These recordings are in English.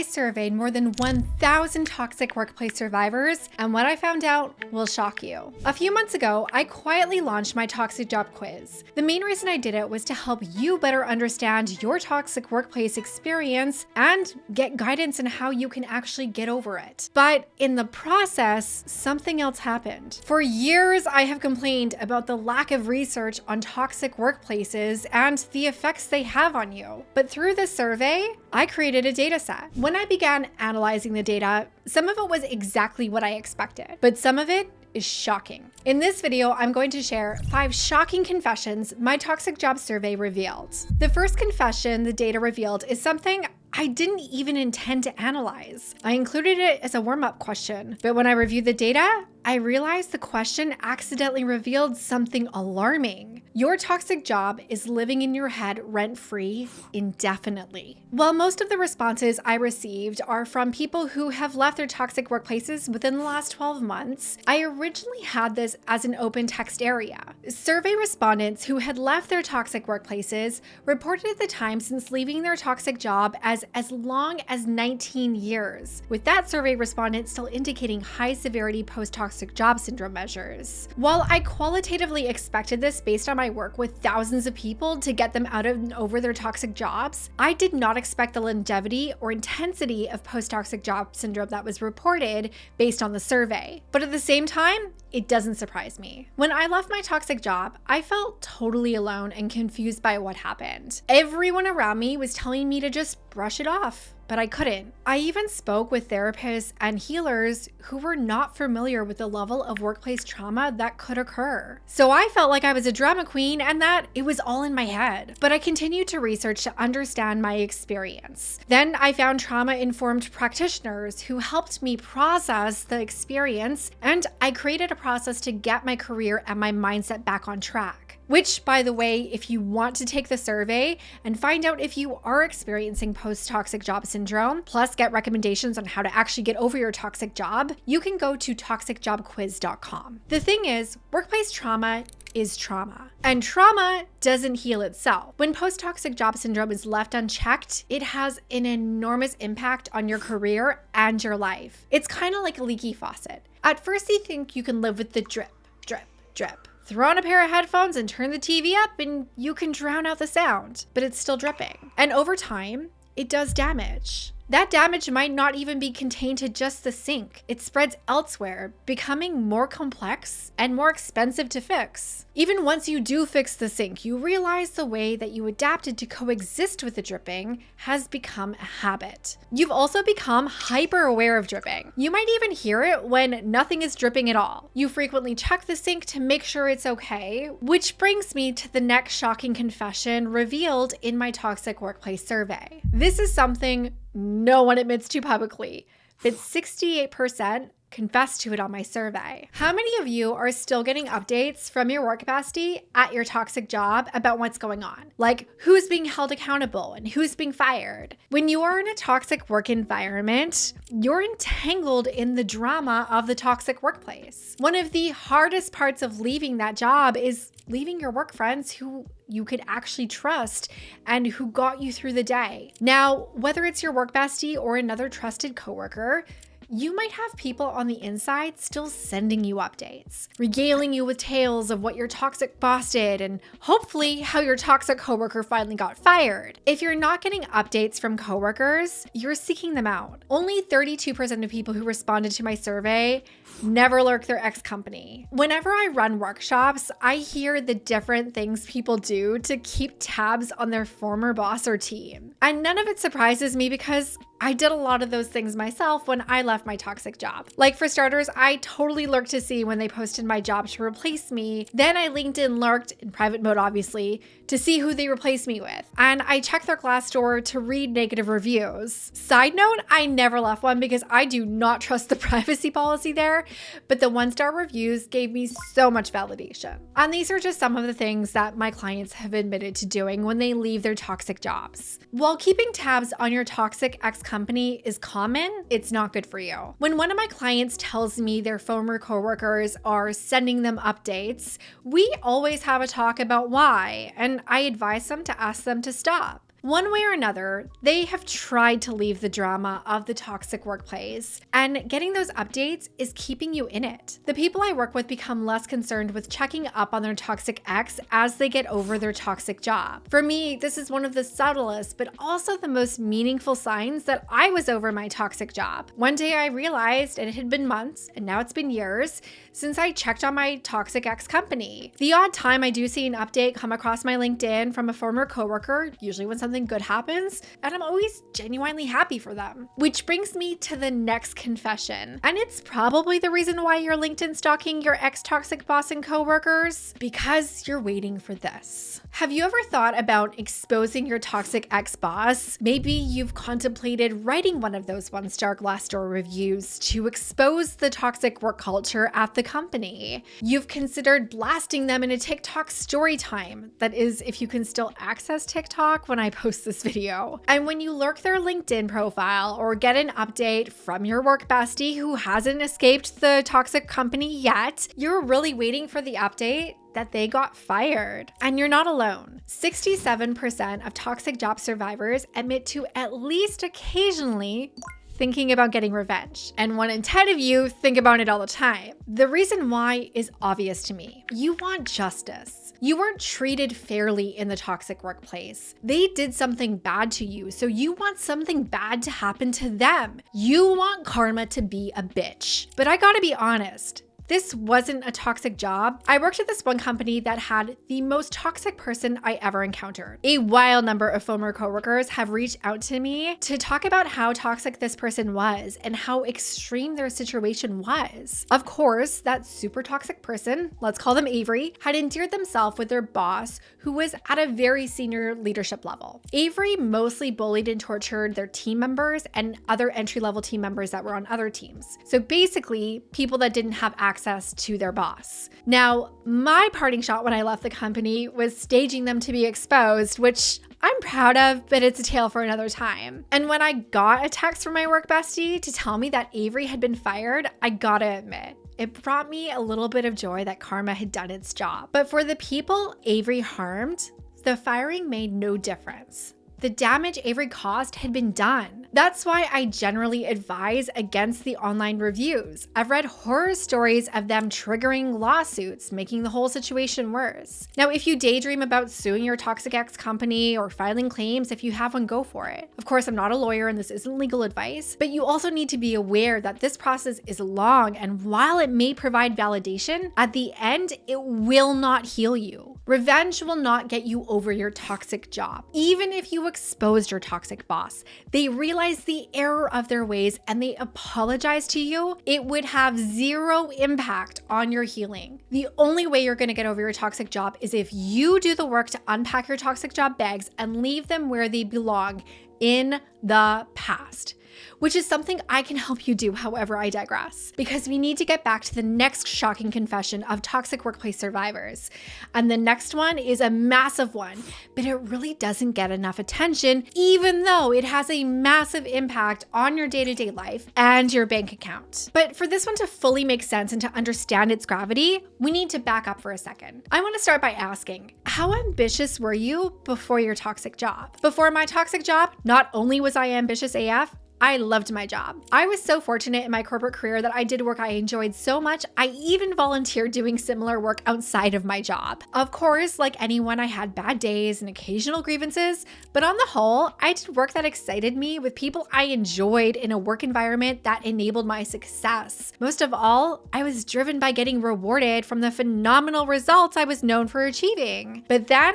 I surveyed more than 1,000 toxic workplace survivors, and what I found out will shock you. A few months ago, I quietly launched my toxic job quiz. The main reason I did it was to help you better understand your toxic workplace experience and get guidance on how you can actually get over it. But in the process, something else happened. For years, I have complained about the lack of research on toxic workplaces and the effects they have on you. But through this survey, I created a data set. When I began analyzing the data, some of it was exactly what I expected, but some of it is shocking. In this video, I'm going to share 5 shocking confessions my toxic job survey revealed. The first confession the data revealed is something I didn't even intend to analyze. I included it as a warm-up question, but when I reviewed the data, I realized the question accidentally revealed something alarming. Your toxic job is living in your head rent-free indefinitely. While most of the responses I received are from people who have left their toxic workplaces within the last 12 months, I originally had this as an open text area. Survey respondents who had left their toxic workplaces reported the time since leaving their toxic job as long as 19 years, with that survey respondent still indicating high severity post-toxic job syndrome measures. While I qualitatively expected this based on my work with thousands of people to get them out of and over their toxic jobs, I did not expect the longevity or intensity of post-toxic job syndrome that was reported based on the survey. But at the same time, it doesn't surprise me. When I left my toxic job, I felt totally alone and confused by what happened. Everyone around me was telling me to just brush it off, but I couldn't. I even spoke with therapists and healers who were not familiar with the level of workplace trauma that could occur. So I felt like I was a drama queen and that it was all in my head. But I continued to research to understand my experience. Then I found trauma-informed practitioners who helped me process the experience, and I created a process to get my career and my mindset back on track. Which, by the way, if you want to take the survey and find out if you are experiencing post-toxic job syndrome, plus get recommendations on how to actually get over your toxic job, you can go to toxicjobquiz.com. The thing is, workplace trauma is trauma, and trauma doesn't heal itself. When post-toxic job syndrome is left unchecked, it has an enormous impact on your career and your life. It's kind of like a leaky faucet. At first, you think you can live with the drip, drip, drip. Throw on a pair of headphones and turn the TV up and you can drown out the sound, but it's still dripping. And over time, it does damage. That damage might not even be contained to just the sink. It spreads elsewhere, becoming more complex and more expensive to fix. Even once you do fix the sink, you realize the way that you adapted to coexist with the dripping has become a habit. You've also become hyper aware of dripping. You might even hear it when nothing is dripping at all. You frequently check the sink to make sure it's okay, which brings me to the next shocking confession revealed in my toxic workplace survey. This is something no one admits to publicly, but 68% confessed to it on my survey. How many of you are still getting updates from your work capacity at your toxic job about what's going on? Like who's being held accountable and who's being fired? When you are in a toxic work environment, you're entangled in the drama of the toxic workplace. One of the hardest parts of leaving that job is leaving your work friends who you could actually trust and who got you through the day. Now, whether it's your work bestie or another trusted coworker, you might have people on the inside still sending you updates, regaling you with tales of what your toxic boss did and hopefully how your toxic coworker finally got fired. If you're not getting updates from coworkers, you're seeking them out. Only 32% of people who responded to my survey never lurk their ex-company. Whenever I run workshops, I hear the different things people do to keep tabs on their former boss or team. And none of it surprises me because I did a lot of those things myself when I left my toxic job. Like for starters, I totally lurked to see when they posted my job to replace me. Then I LinkedIn lurked, in private mode obviously, to see who they replaced me with. And I checked their Glassdoor to read negative reviews. Side note, I never left one because I do not trust the privacy policy there, but the 1-star reviews gave me so much validation. And these are just some of the things that my clients have admitted to doing when they leave their toxic jobs. While keeping tabs on your toxic ex-company is common, it's not good for you. When one of my clients tells me their former coworkers are sending them updates, we always have a talk about why, and I advise them to ask them to stop. One way or another, they have tried to leave the drama of the toxic workplace, and getting those updates is keeping you in it. The people I work with become less concerned with checking up on their toxic ex as they get over their toxic job. For me, this is one of the subtlest but also the most meaningful signs that I was over my toxic job. One day I realized, and it had been months, and now it's been years, since I checked on my toxic ex company. The odd time I do see an update come across my LinkedIn from a former coworker, usually when something good happens, and I'm always genuinely happy for them. Which brings me to the next confession, and it's probably the reason why you're LinkedIn stalking your ex-toxic boss and coworkers, because you're waiting for this. Have you ever thought about exposing your toxic ex-boss? Maybe you've contemplated writing one of those one-star Glassdoor reviews to expose the toxic work culture at the company. You've considered blasting them in a TikTok story time. That is, if you can still access TikTok when I post this video. And when you lurk their LinkedIn profile or get an update from your work bestie who hasn't escaped the toxic company yet, you're really waiting for the update that they got fired. And you're not alone. 67% of toxic job survivors admit to at least occasionally thinking about getting revenge. And 1 in 10 of you think about it all the time. The reason why is obvious to me. You want justice. You weren't treated fairly in the toxic workplace. They did something bad to you, so you want something bad to happen to them. You want karma to be a bitch. But I gotta be honest, this wasn't a toxic job. I worked at this one company that had the most toxic person I ever encountered. A wild number of former coworkers have reached out to me to talk about how toxic this person was and how extreme their situation was. Of course, that super toxic person, let's call them Avery, had endeared themselves with their boss, who was at a very senior leadership level. Avery mostly bullied and tortured their team members and other entry-level team members that were on other teams. So basically, people that didn't have access to their boss. Now, my parting shot when I left the company was staging them to be exposed, which I'm proud of, but it's a tale for another time. And when I got a text from my work bestie to tell me that Avery had been fired, I gotta admit, it brought me a little bit of joy that karma had done its job. But for the people Avery harmed, the firing made no difference. The damage Avery caused had been done. That's why I generally advise against the online reviews. I've read horror stories of them triggering lawsuits, making the whole situation worse. Now, if you daydream about suing your toxic ex company or filing claims, if you have one, go for it. Of course, I'm not a lawyer and this isn't legal advice, but you also need to be aware that this process is long, and while it may provide validation, at the end, it will not heal you. Revenge will not get you over your toxic job. Even if you exposed your toxic boss, they realize the error of their ways and they apologize to you, it would have zero impact on your healing. The only way you're going to get over your toxic job is if you do the work to unpack your toxic job bags and leave them where they belong, in the past. Which is something I can help you do, however I digress. Because we need to get back to the next shocking confession of toxic workplace survivors. And the next one is a massive one, but it really doesn't get enough attention, even though it has a massive impact on your day-to-day life and your bank account. But for this one to fully make sense and to understand its gravity, we need to back up for a second. I want to start by asking, how ambitious were you before your toxic job? Before my toxic job, not only was I ambitious AF, I loved my job. I was so fortunate in my corporate career that I did work I enjoyed so much, I even volunteered doing similar work outside of my job. Of course, like anyone, I had bad days and occasional grievances, but on the whole, I did work that excited me with people I enjoyed in a work environment that enabled my success. Most of all, I was driven by getting rewarded from the phenomenal results I was known for achieving. But then,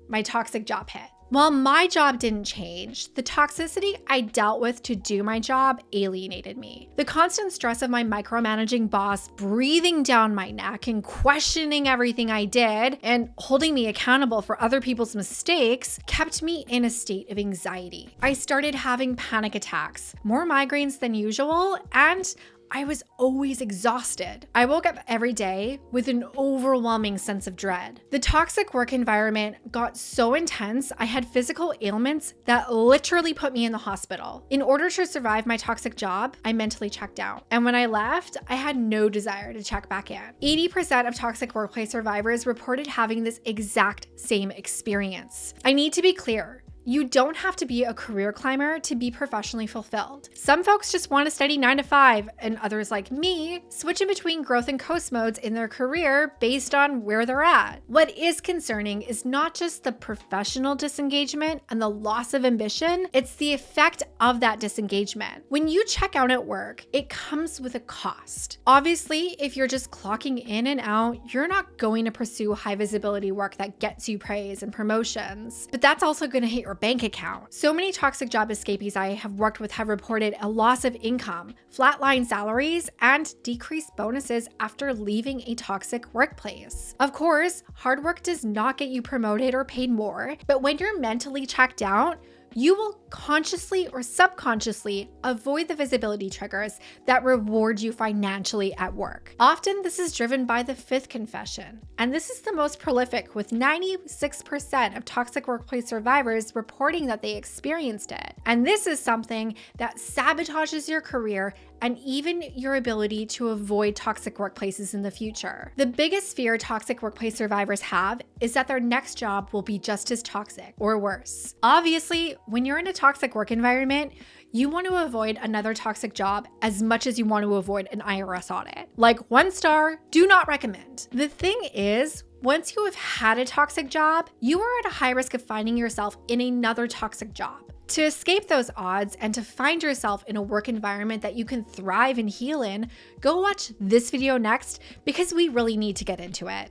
my toxic job hit. While my job didn't change, the toxicity I dealt with to do my job alienated me. The constant stress of my micromanaging boss breathing down my neck and questioning everything I did and holding me accountable for other people's mistakes kept me in a state of anxiety. I started having panic attacks, more migraines than usual, and I was always exhausted. I woke up every day with an overwhelming sense of dread. The toxic work environment got so intense, I had physical ailments that literally put me in the hospital. In order to survive my toxic job, I mentally checked out. And when I left, I had no desire to check back in. 80% of toxic workplace survivors reported having this exact same experience. I need to be clear. You don't have to be a career climber to be professionally fulfilled. Some folks just want a steady 9 to 5, and others like me switch in between growth and coast modes in their career based on where they're at. What is concerning is not just the professional disengagement and the loss of ambition, it's the effect of that disengagement. When you check out at work, it comes with a cost. Obviously, if you're just clocking in and out, you're not going to pursue high visibility work that gets you praise and promotions, but that's also going to hit your bank account. So many toxic job escapees I have worked with have reported a loss of income, flatline salaries, and decreased bonuses after leaving a toxic workplace. Of course, hard work does not get you promoted or paid more, but when you're mentally checked out, you will consciously or subconsciously avoid the visibility triggers that reward you financially at work. Often, this is driven by the fifth confession, and this is the most prolific, with 96% of toxic workplace survivors reporting that they experienced it. And this is something that sabotages your career and even your ability to avoid toxic workplaces in the future. The biggest fear toxic workplace survivors have is that their next job will be just as toxic or worse. Obviously, when you're in a toxic work environment, you want to avoid another toxic job as much as you want to avoid an IRS audit. Like 1 star, do not recommend. The thing is, once you have had a toxic job, you are at a high risk of finding yourself in another toxic job. To escape those odds and to find yourself in a work environment that you can thrive and heal in, go watch this video next because we really need to get into it.